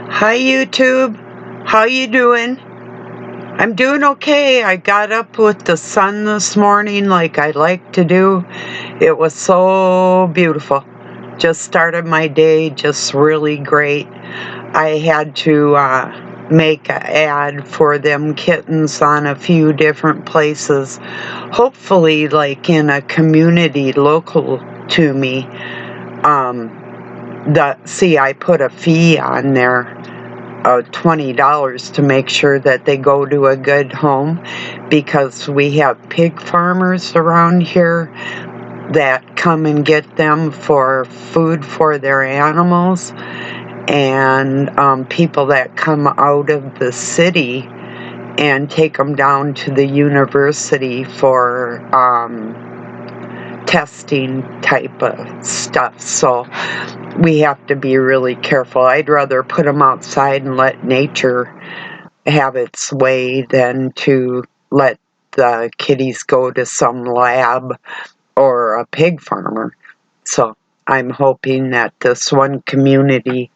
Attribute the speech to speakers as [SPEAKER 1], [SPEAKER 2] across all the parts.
[SPEAKER 1] Hi YouTube, how you doing? I'm doing okay. I got up with the sun this morning like I like to do. It was so beautiful. Just started my day just really great. I had to make an ad for them kittens on a few different places. Hopefully like in a community local to me. I put a fee on there $20 to make sure that they go to a good home, because we have pig farmers around here that come and get them for food for their animals, and people that come out of the city and take them down to the university for testing type of stuff. So we have to be really careful. I'd rather put them outside and let nature have its way than to let the kitties go to some lab or a pig farmer. So I'm hoping that this one community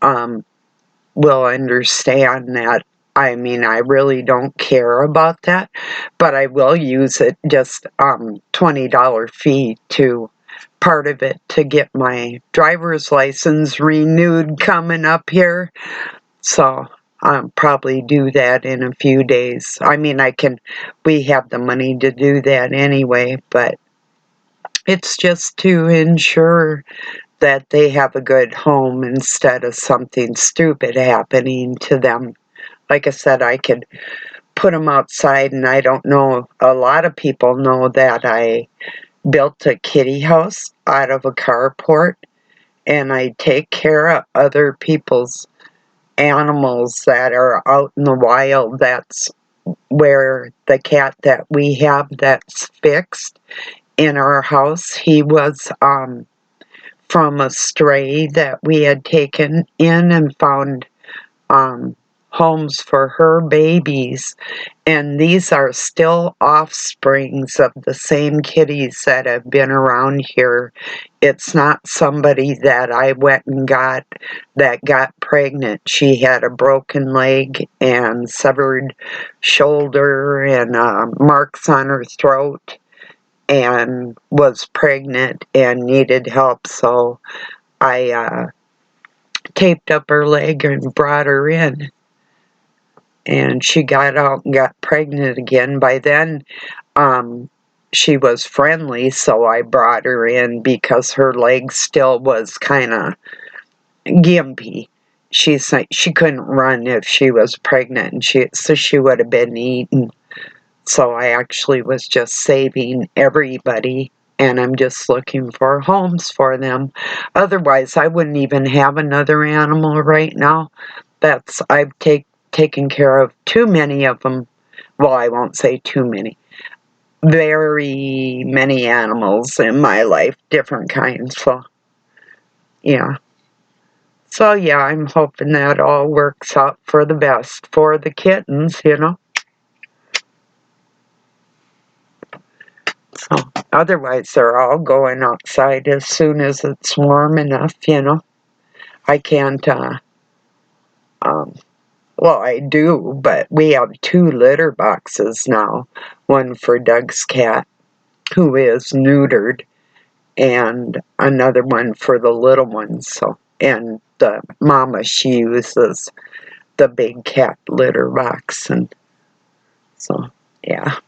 [SPEAKER 1] will understand that. I mean, I really don't care about that, but I will use it, just $20 fee to part of it to get my driver's license renewed coming up here. So I'll probably do that in a few days. I mean, we have the money to do that anyway, but it's just to ensure that they have a good home instead of something stupid happening to them. Like I said, I could put them outside, and I don't know, a lot of people know that I built a kitty house out of a carport, and I take care of other people's animals that are out in the wild. That's where the cat that we have that's fixed in our house, he was from a stray that we had taken in and found homes for her babies, and these are still offsprings of the same kitties that have been around here. It's not somebody that I went and got that got pregnant. She had a broken leg and severed shoulder and marks on her throat, and was pregnant and needed help, so I taped up her leg and brought her in, and she got out and got pregnant again. By then, she was friendly, so I brought her in because her leg still was kind of gimpy. She's like, she couldn't run if she was pregnant, and so she would have been eaten. So I actually was just saving everybody, and I'm just looking for homes for them. Otherwise, I wouldn't even have another animal right now. I've taken care of too many of them. Well, I won't say too many. Very many animals in my life, different kinds. So, yeah. So, yeah, I'm hoping that all works out for the best for the kittens, you know. So, otherwise, they're all going outside as soon as it's warm enough, you know. I can't, well, I do, but we have 2 litter boxes now. One for Doug's cat, who is neutered, and another one for the little ones. So, and the mama, she uses the big cat litter box, and so, yeah.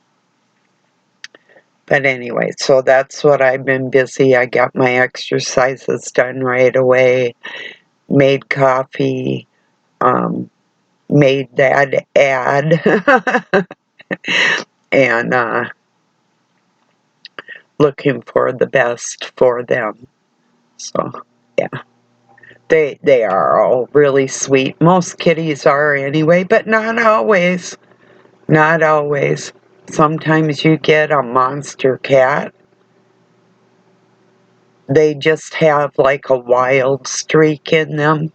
[SPEAKER 1] But anyway, so that's what I've been busy. I got my exercises done right away, made coffee, made that ad, and looking for the best for them. So, yeah. They are all really sweet. Most kitties are anyway, but not always. Not always. Sometimes you get a monster cat. They just have like a wild streak in them.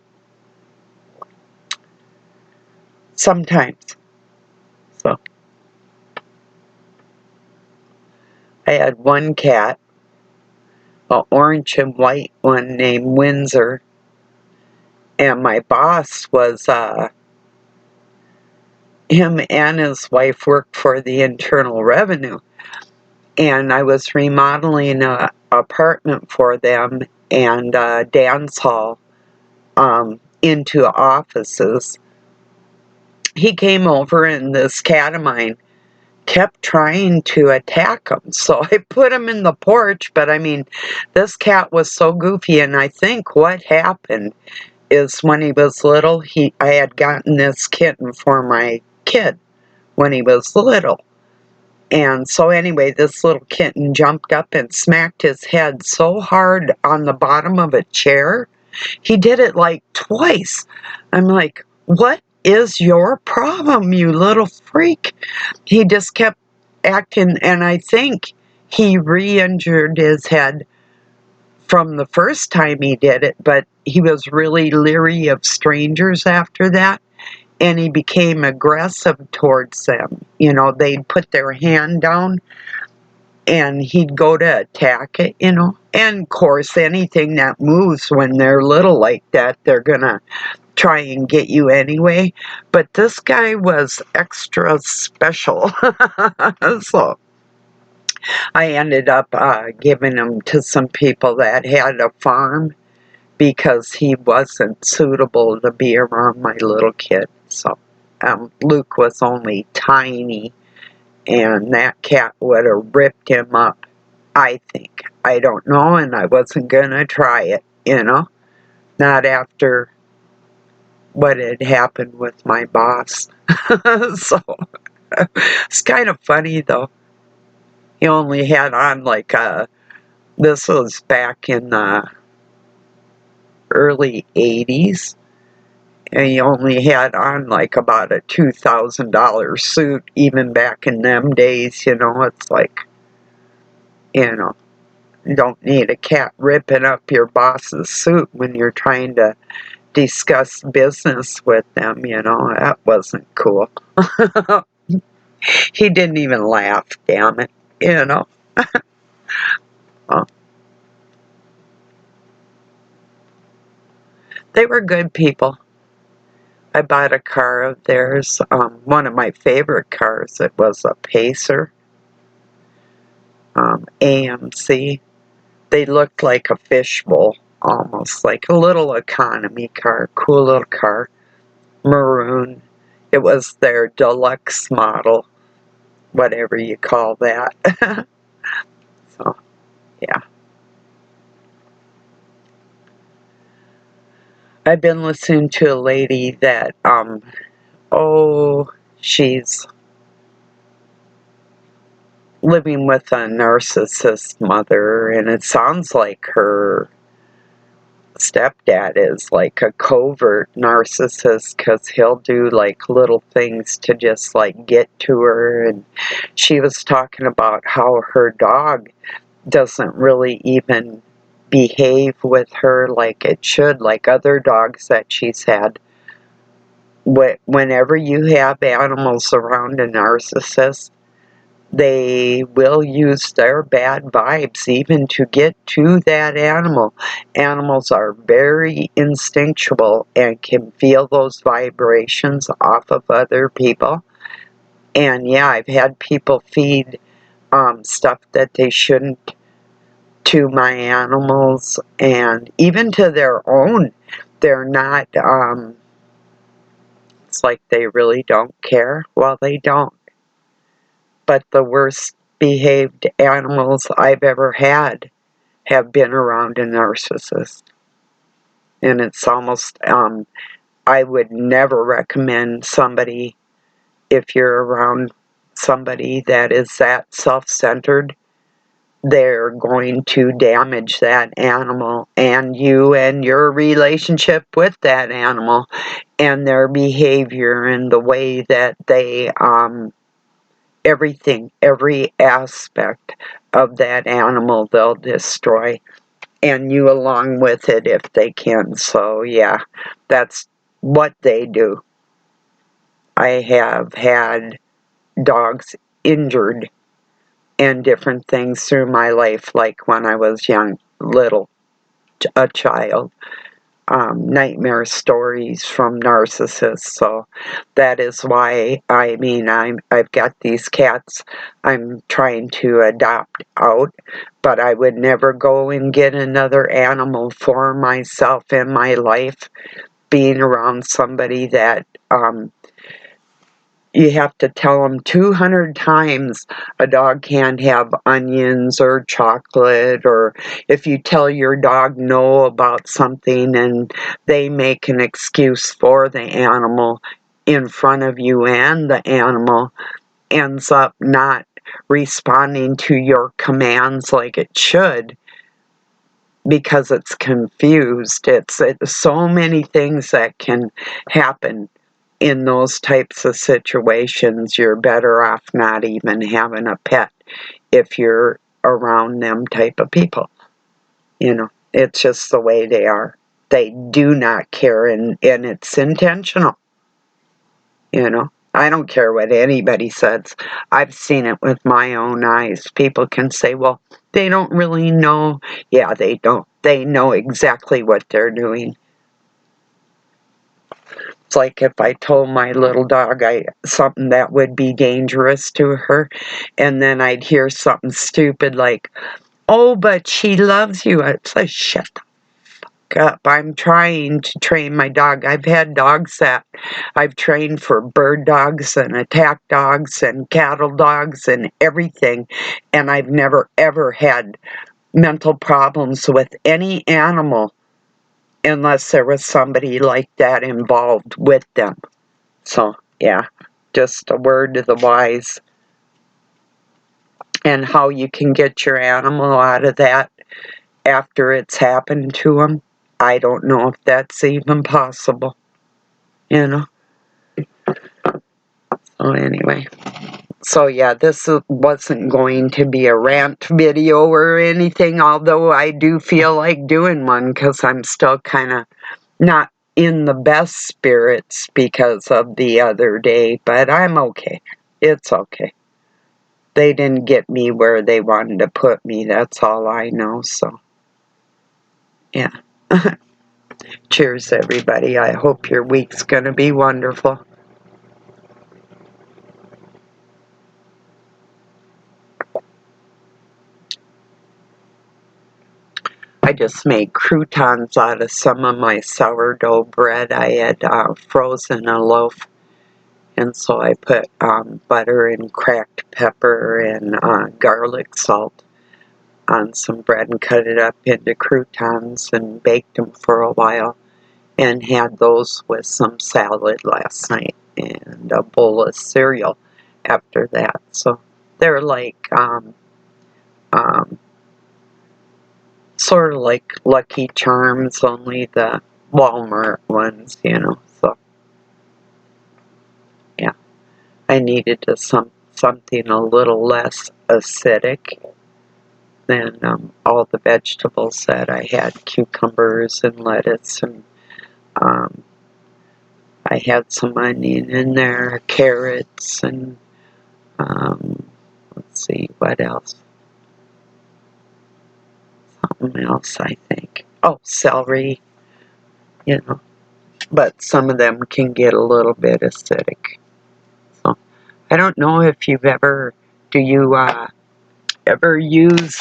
[SPEAKER 1] Sometimes. So, I had one cat, an orange and white one named Windsor, And my boss was, him and his wife worked for the Internal Revenue. And I was remodeling an apartment for them and a dance hall into offices. He came over, and this cat of mine kept trying to attack him. So I put him in the porch, but I mean, this cat was so goofy, and I think what happened is when he was little, I had gotten this kitten for my kid when he was little. And so anyway, this little kitten jumped up and smacked his head so hard on the bottom of a chair. He did it like twice. I'm like, what is your problem, you little freak? He just kept acting, and I think he re-injured his head from the first time he did it, but he was really leery of strangers after that, and he became aggressive towards them. You know, they'd put their hand down, and he'd go to attack it, you know. And of course, anything that moves when they're little like that, they're gonna try and get you anyway. But this guy was extra special. So I ended up giving him to some people that had a farm because he wasn't suitable to be around my little kid. So Luke was only tiny, and that cat would have ripped him up, I think. I don't know, and I wasn't going to try it, you know? Not after what had happened with my boss. So it's kind of funny, though. He only had on like this was back in the early 80s. And he only had on like about a $2,000 suit, even back in them days, you know. It's like, you know, you don't need a cat ripping up your boss's suit when you're trying to discuss business with them, you know. That wasn't cool. He didn't even laugh, damn it, you know. They were good people. I bought a car of theirs, one of my favorite cars. It was a Pacer, AMC. They looked like a fishbowl, almost like a little economy car, cool little car, maroon. It was their deluxe model, whatever you call that. So, yeah. I've been listening to a lady that, she's living with a narcissist mother, and it sounds like her stepdad is like a covert narcissist because he'll do like little things to just like get to her. And she was talking about how her dog doesn't really even behave with her like it should, like other dogs that she's had. Whenever you have animals around a narcissist, they will use their bad vibes even to get to that animal. Animals are very instinctual and can feel those vibrations off of other people. And yeah, I've had people feed stuff that they shouldn't to my animals, and even to their own. They're not, it's like they really don't care. Well, they don't. But the worst behaved animals I've ever had have been around a narcissist. And it's almost, I would never recommend somebody, if you're around somebody that is that self-centered, they're going to damage that animal and you and your relationship with that animal and their behavior and the way that they, everything, every aspect of that animal they'll destroy, and you along with it if they can. So yeah, that's what they do. I have had dogs injured and different things through my life, like when I was young, a child. nightmare stories from narcissists. So that is why, I mean, I've got these cats I'm trying to adopt out, but I would never go and get another animal for myself in my life, being around somebody that you have to tell them 200 times a dog can't have onions or chocolate, or if you tell your dog no about something and they make an excuse for the animal in front of you, and the animal ends up not responding to your commands like it should because it's confused. It's so many things that can happen in those types of situations. You're better off not even having a pet if you're around them type of people. You know, it's just the way they are. They do not care, and it's intentional. You know, I don't care what anybody says. I've seen it with my own eyes. People can say, well, they don't really know. Yeah, they don't. They know exactly what they're doing. It's like if I told my little dog something that would be dangerous to her, and then I'd hear something stupid like, oh, but she loves you. I'd say, shut the fuck up. I'm trying to train my dog. I've had dogs that I've trained for bird dogs and attack dogs and cattle dogs and everything, and I've never ever had mental problems with any animal unless there was somebody like that involved with them. So, yeah, just a word to the wise. And how you can get your animal out of that after it's happened to them, I don't know if that's even possible, you know? So anyway. So yeah, this wasn't going to be a rant video or anything, although I do feel like doing one because I'm still kind of not in the best spirits because of the other day, but I'm okay. It's okay. They didn't get me where they wanted to put me, that's all I know, so yeah. Cheers, everybody. I hope your week's gonna be wonderful. I just made croutons out of some of my sourdough bread. I had frozen a loaf, and so I put butter and cracked pepper and garlic salt on some bread and cut it up into croutons and baked them for a while, and had those with some salad last night and a bowl of cereal after that. So they're like sort of like Lucky Charms, only the Walmart ones, you know. So yeah, I needed something a little less acidic than all the vegetables that I had, cucumbers and lettuce, and um, I had some onion in there, carrots, and let's see, what else? Something else, I think. Oh, celery, you know. But some of them can get a little bit acidic. So I don't know if you've ever, do you ever use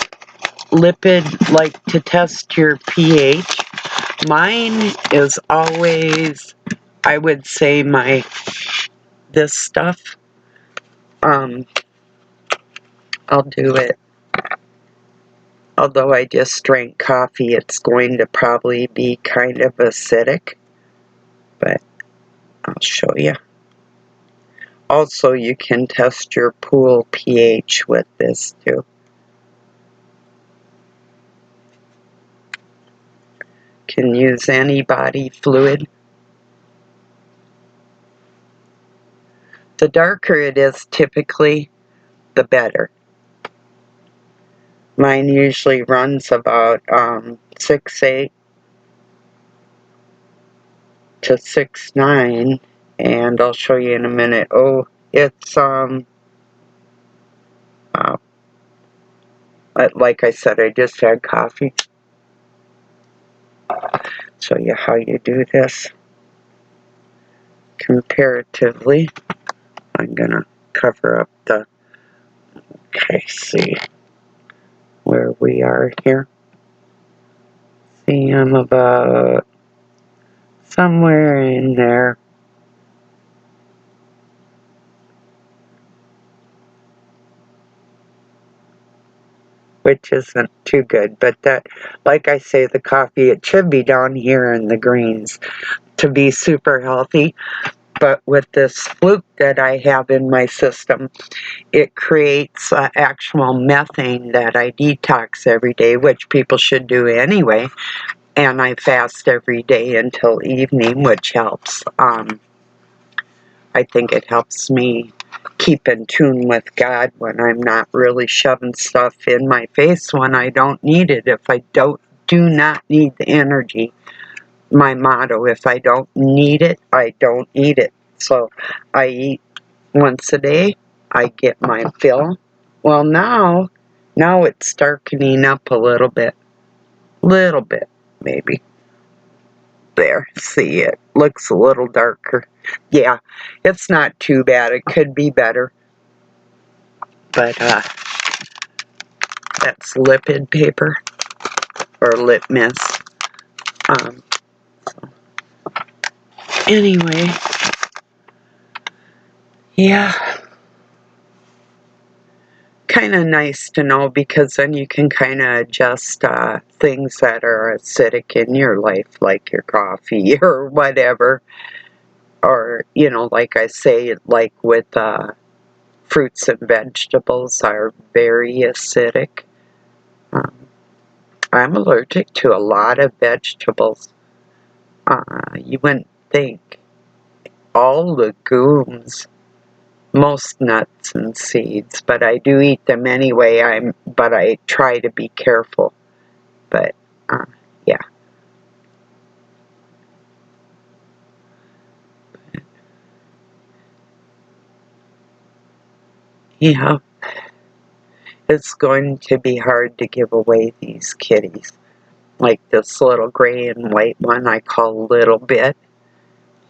[SPEAKER 1] lipid like to test your pH? Mine is always, I would say this stuff, um, I'll do it. Although I just drank coffee, it's going to probably be kind of acidic, but I'll show you. Also, you can test your pool pH with this too. Can use any body fluid. The darker it is, typically, the better. Mine usually runs about 6.8 to 6.9, and I'll show you in a minute. Oh, it's like I said, I just had coffee. show you how you do this comparatively. I'm gonna cover up the, okay, see where we are here. See, I'm about somewhere in there. Which isn't too good, but that, like I say, the coffee, it should be down here in the greens to be super healthy. But with this fluke that I have in my system, it creates actual methane that I detox every day, which people should do anyway. And I fast every day until evening, which helps. I think it helps me keep in tune with God when I'm not really shoving stuff in my face when I don't need it. If I do not need the energy, my motto, if I don't need it, I don't eat it. So I eat once a day. I get my fill. Well, now it's darkening up a little bit, maybe. There, see, it looks a little darker. Yeah, it's not too bad. It could be better. But that's lipid paper or litmus. Um, anyway, yeah, kind of nice to know because then you can kind of adjust things that are acidic in your life, like your coffee or whatever. Or, you know, like I say, like with fruits and vegetables are very acidic. Um, I'm allergic to a lot of vegetables. You wouldn't think. All legumes, most nuts and seeds, but I do eat them anyway. But I try to be careful. But yeah, yeah, it's going to be hard to give away these kitties. Like this little gray and white one I call Little Bit.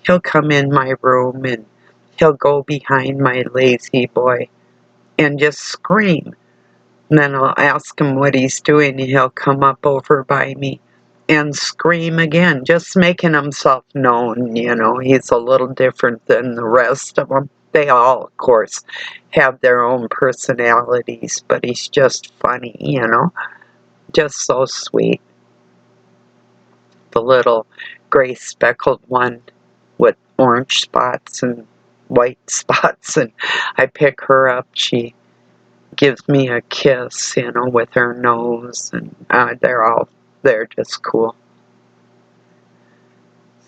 [SPEAKER 1] He'll come in my room and he'll go behind my lazy boy and just scream. And then I'll ask him what he's doing, and he'll come up over by me and scream again, just making himself known, you know. He's a little different than the rest of them. They all, of course, have their own personalities, but he's just funny, you know. Just so sweet. The little gray speckled one with orange spots and white spots, and I pick her up. She gives me a kiss, you know, with her nose, and they're just cool.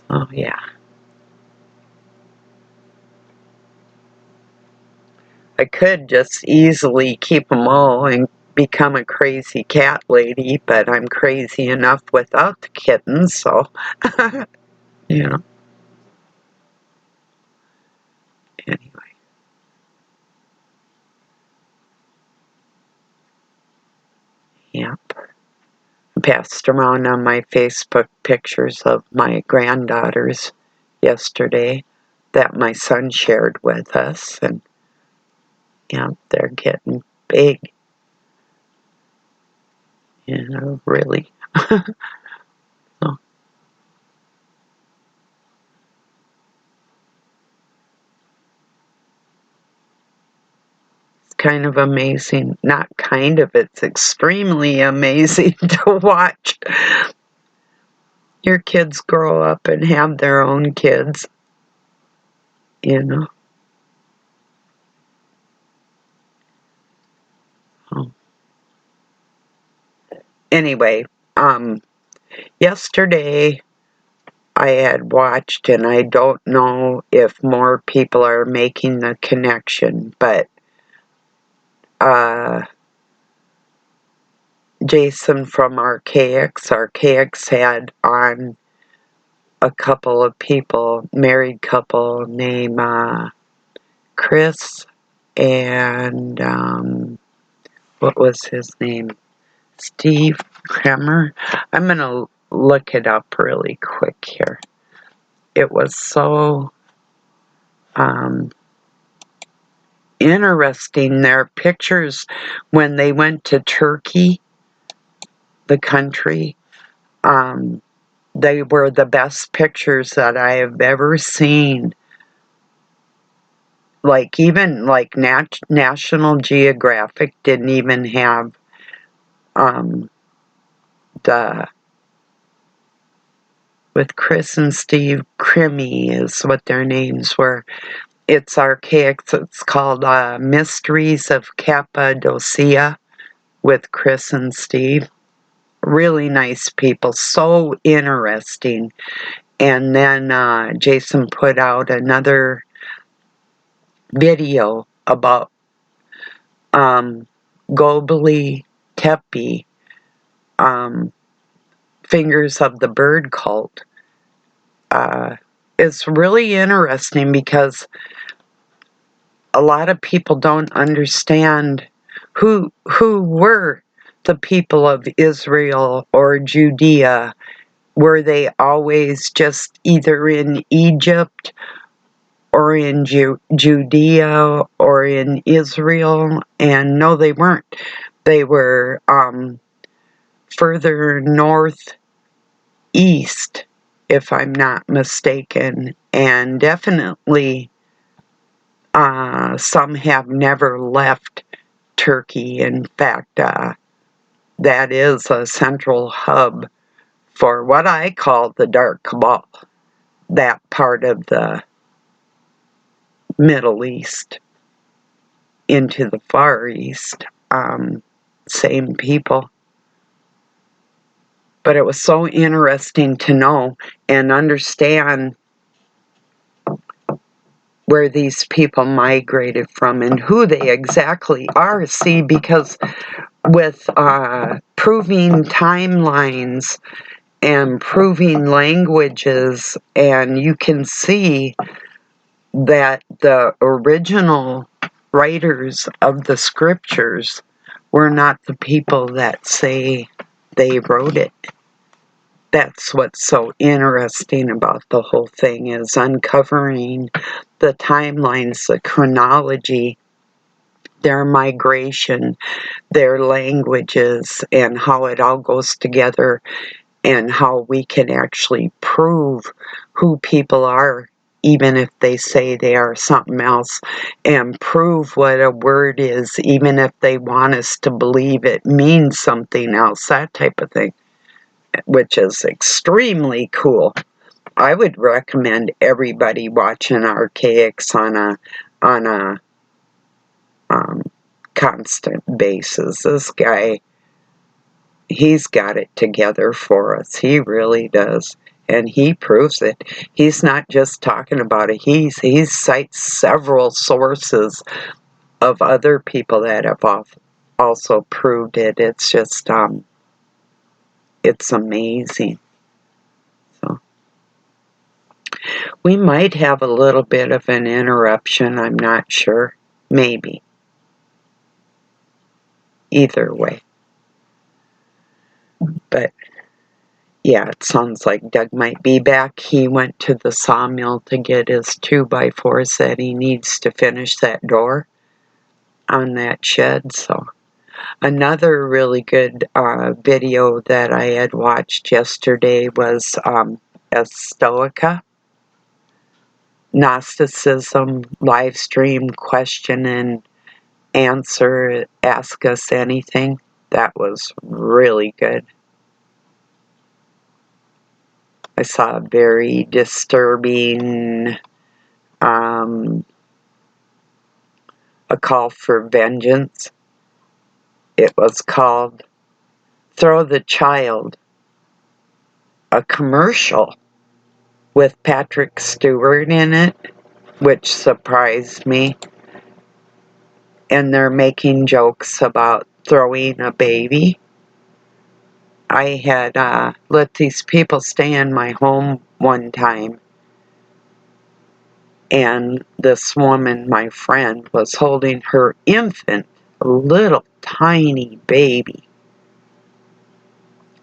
[SPEAKER 1] Oh yeah. I could just easily keep them all and become a crazy cat lady, but I'm crazy enough without the kittens, so, you know, anyway. Yep. Passed around on my Facebook pictures of my granddaughters yesterday that my son shared with us, and yeah, they're getting big, you know, really. So, it's kind of amazing. Not kind of, it's extremely amazing to watch your kids grow up and have their own kids, you know. Oh. Anyway, yesterday I had watched, and I don't know if more people are making the connection, but Jason from Archaics had on a couple of people, married couple named Chris and what was his name? Steve Kremer. I'm gonna look it up really quick here. It was so interesting. Their pictures when they went to Turkey, the country, they were the best pictures that I have ever seen. Like even like National Geographic didn't even have the with Chris and Steve Crimmy is what their names were. It's archaic. It's called Mysteries of Cappadocia with Chris and Steve. Really nice people, so interesting. And then Jason put out another video about Gobekli Tepe, Fingers of the Bird Cult. It's really interesting because a lot of people don't understand who were the people of Israel or Judea. Were they always just either in Egypt or in Judea or in Israel? And no, they weren't. They were further northeast, if I'm not mistaken, and definitely some have never left Turkey. In fact, that is a central hub for what I call the Dark Cabal, that part of the Middle East into the Far East. Same people. But it was so interesting to know and understand where these people migrated from and who they exactly are. See, because with proving timelines and proving languages, and you can see that the original writers of the scriptures were not the people that say they wrote it. That's what's so interesting about the whole thing, is uncovering the timelines, the chronology, their migration, their languages, and how it all goes together, and how we can actually prove who people are, even if they say they are something else, and prove what a word is, even if they want us to believe it means something else, that type of thing, which is extremely cool. I would recommend everybody watching Archaics on a constant basis. This guy, he's got it together for us. He really does. And he proves it. He's not just talking about it. He cites several sources of other people that have also proved it. It's just, it's amazing. So we might have a little bit of an interruption. I'm not sure. Maybe. Either way. But yeah, it sounds like Doug might be back. He went to the sawmill to get his 2x4s that he needs to finish that door on that shed. So another really good video that I had watched yesterday was Stoica, Gnosticism live stream question and answer, ask us anything. That was really good. I saw a very disturbing a call for vengeance. It was called Throw the Child, a commercial with Patrick Stewart in it, which surprised me. And they're making jokes about throwing a baby. I had let these people stay in my home one time, and this woman, my friend, was holding her infant, little tiny baby.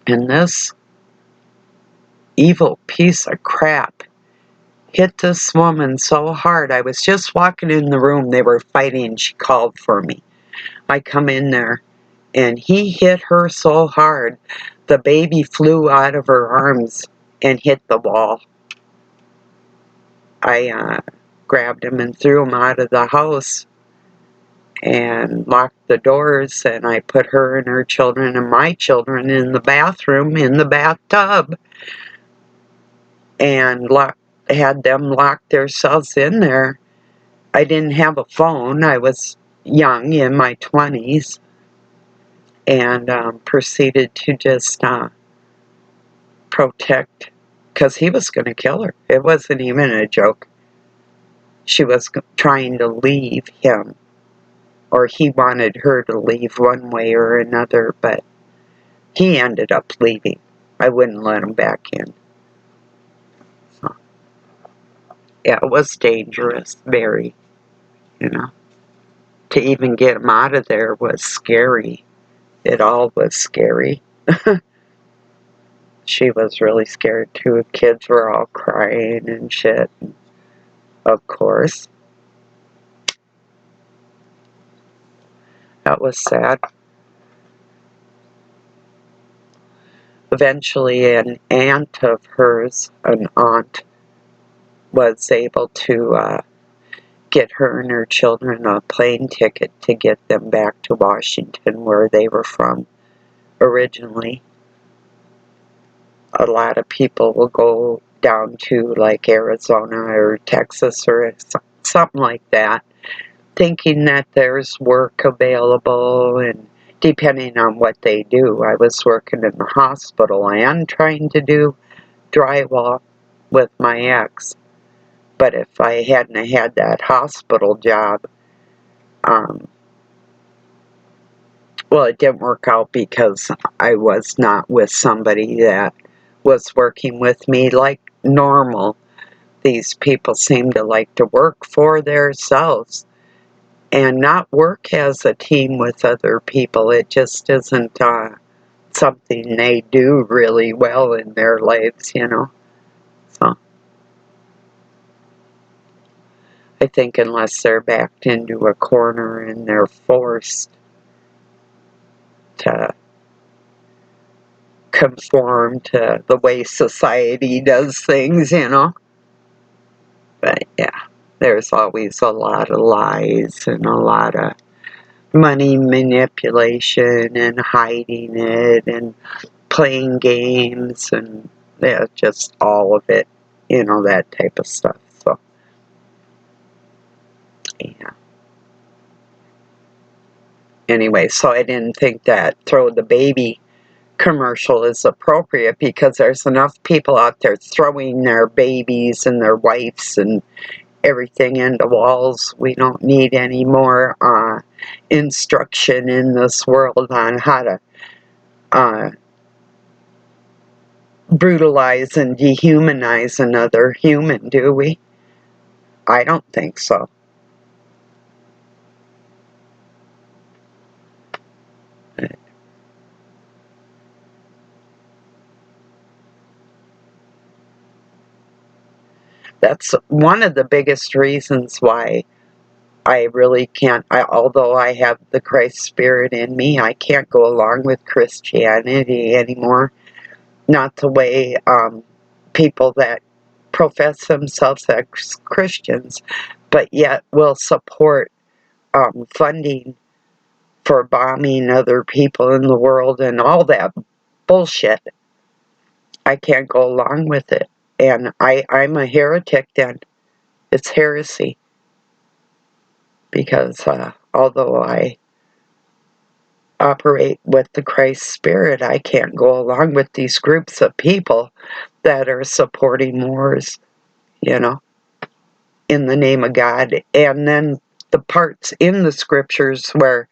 [SPEAKER 1] And this evil piece of crap hit this woman so hard. I was just walking in the room. They were fighting. She called for me. I come in there, and he hit her so hard, the baby flew out of her arms and hit the wall. I grabbed him and threw him out of the house and locked the doors, and I put her and her children and my children in the bathroom, in the bathtub, and had them lock themselves in there. I didn't have a phone. I was young, in my 20s, and proceeded to just protect, because he was going to kill her. It wasn't even a joke. She was trying to leave him, or he wanted her to leave one way or another, but he ended up leaving. I wouldn't let him back in. So, yeah, it was dangerous, very, you know. To even get him out of there was scary. It all was scary. She was really scared too. Kids were all crying and shit, of course. That was sad. Eventually, an aunt of hers, was able to get her and her children a plane ticket to get them back to Washington, where they were from originally. A lot of people will go down to like Arizona or Texas or something like that, thinking that there's work available, and depending on what they do. I was working in the hospital and trying to do drywall with my ex. But if I hadn't had that hospital job, well, it didn't work out because I was not with somebody that was working with me like normal. These people seem to like to work for themselves and not work as a team with other people. It just isn't something they do really well in their lives, you know. So I think unless they're backed into a corner and they're forced to conform to the way society does things, you know. But yeah, there's always a lot of lies and a lot of money manipulation and hiding it and playing games and yeah, just all of it, you know, that type of stuff. So, yeah. Anyway, so I didn't think that throw the baby commercial is appropriate because there's enough people out there throwing their babies and their wives and everything into walls. We don't need any more instruction in this world on how to brutalize and dehumanize another human, do we? I don't think so. That's one of the biggest reasons why I really can't, although I have the Christ spirit in me, I can't go along with Christianity anymore. Not the way people that profess themselves as Christians, but yet will support funding for bombing other people in the world and all that bullshit. I can't go along with it. And I'm a heretic then. It's heresy. Because although I operate with the Christ Spirit, I can't go along with these groups of people that are supporting wars, you know, in the name of God. And then the parts in the scriptures where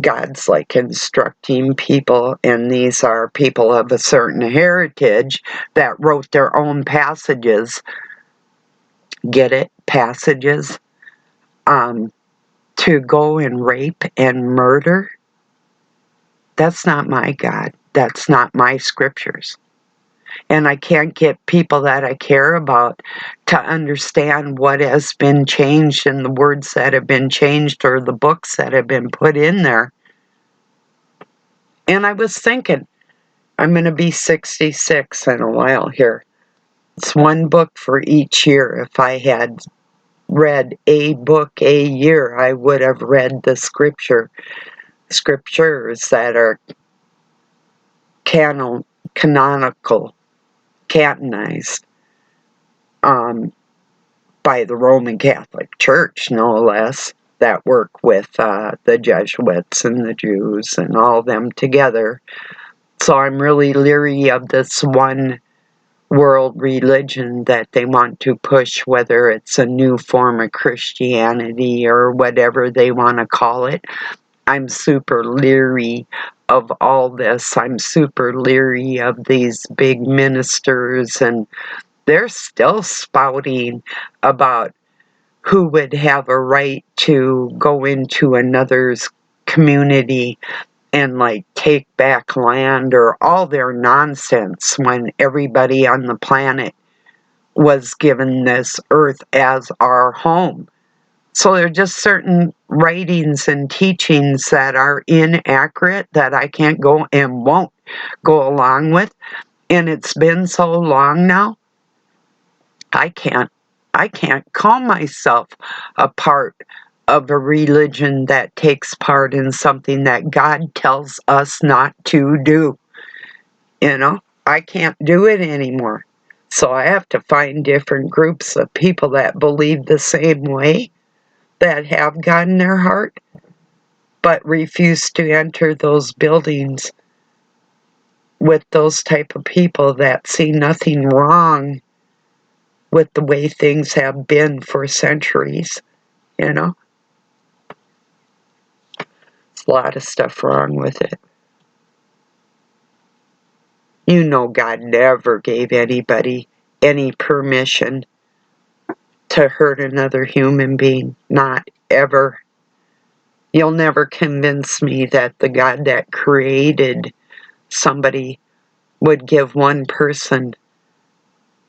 [SPEAKER 1] God's like instructing people, and these are people of a certain heritage that wrote their own passages. Get it? Passages. To go and rape and murder. That's not my God. That's not my scriptures. and I can't get people that I care about to understand what has been changed and the words that have been changed or the books that have been put in there. And I was thinking, I'm going to be 66 in a while here. It's one book for each year. If I had read a book a year, I would have read the scriptures that are canonical, canonized by the Roman Catholic Church, no less, that work with the Jesuits and the Jews and all them together. So I'm really leery of this one world religion that they want to push, whether it's a new form of Christianity or whatever they want to call it. I'm super leery of all this. I'm super leery of these big ministers, and they're still spouting about who would have a right to go into another's community and like take back land or all their nonsense when everybody on the planet was given this earth as our home. So there are just certain writings and teachings that are inaccurate that I can't go and won't go along with. And it's been so long now, I can't call myself a part of a religion that takes part in something that God tells us not to do. You know, I can't do it anymore. So I have to find different groups of people that believe the same way, that have God in their heart, but refuse to enter those buildings with those type of people that see nothing wrong with the way things have been for centuries, you know? There's a lot of stuff wrong with it. You know God never gave anybody any permission to hurt another human being. Not ever. You'll never convince me that the God that created somebody would give one person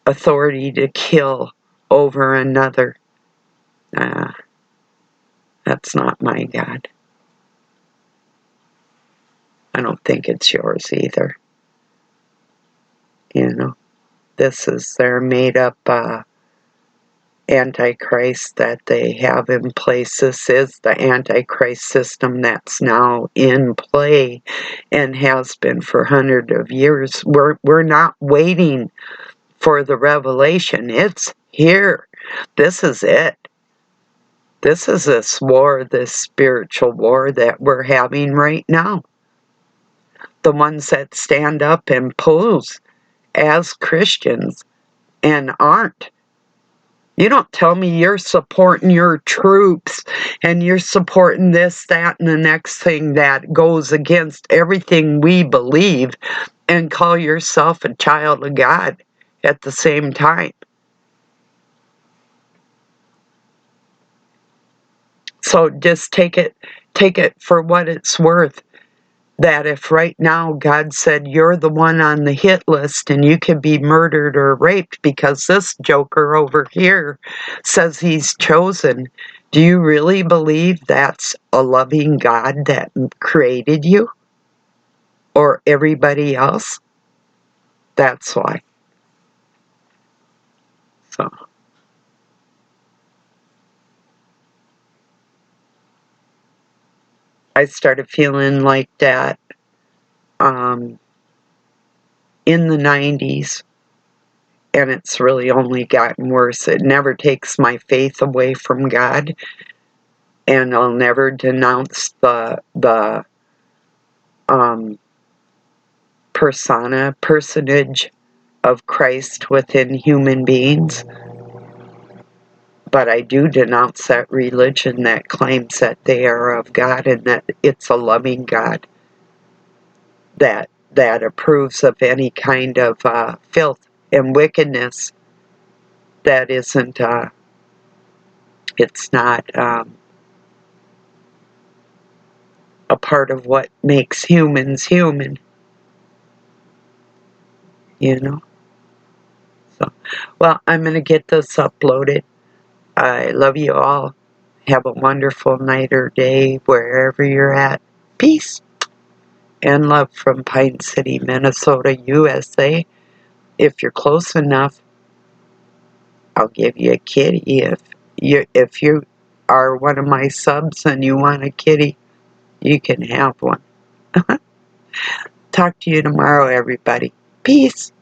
[SPEAKER 1] authority to kill over another. That's not my God. I don't think it's yours either. You know, this is their made up Antichrist that they have in place. This is the Antichrist system that's now in play and has been for hundreds of years. We're not waiting for the revelation. It's here. This is it. This is this war, this spiritual war that we're having right now. The ones that stand up and pose as Christians and aren't. You don't tell me you're supporting your troops and you're supporting this, that, and the next thing that goes against everything we believe and call yourself a child of God at the same time. So just take it for what it's worth. That if right now God said you're the one on the hit list and you could be murdered or raped because this joker over here says he's chosen, do you really believe that's a loving God that created you? Or everybody else? That's why. So I started feeling like that in the 90s. And it's really only gotten worse. It never takes my faith away from God, and I'll never denounce the personage of Christ within human beings. But I do denounce that religion that claims that they are of God and that it's a loving God that approves of any kind of filth and wickedness that isn't. It's not a part of what makes humans human. You know. So, well, I'm going to get this uploaded. I love you all. Have a wonderful night or day wherever you're at. Peace and love from Pine City, Minnesota, USA. If you're close enough, I'll give you a kitty. If you are one of my subs and you want a kitty, you can have one. Talk to you tomorrow, everybody. Peace.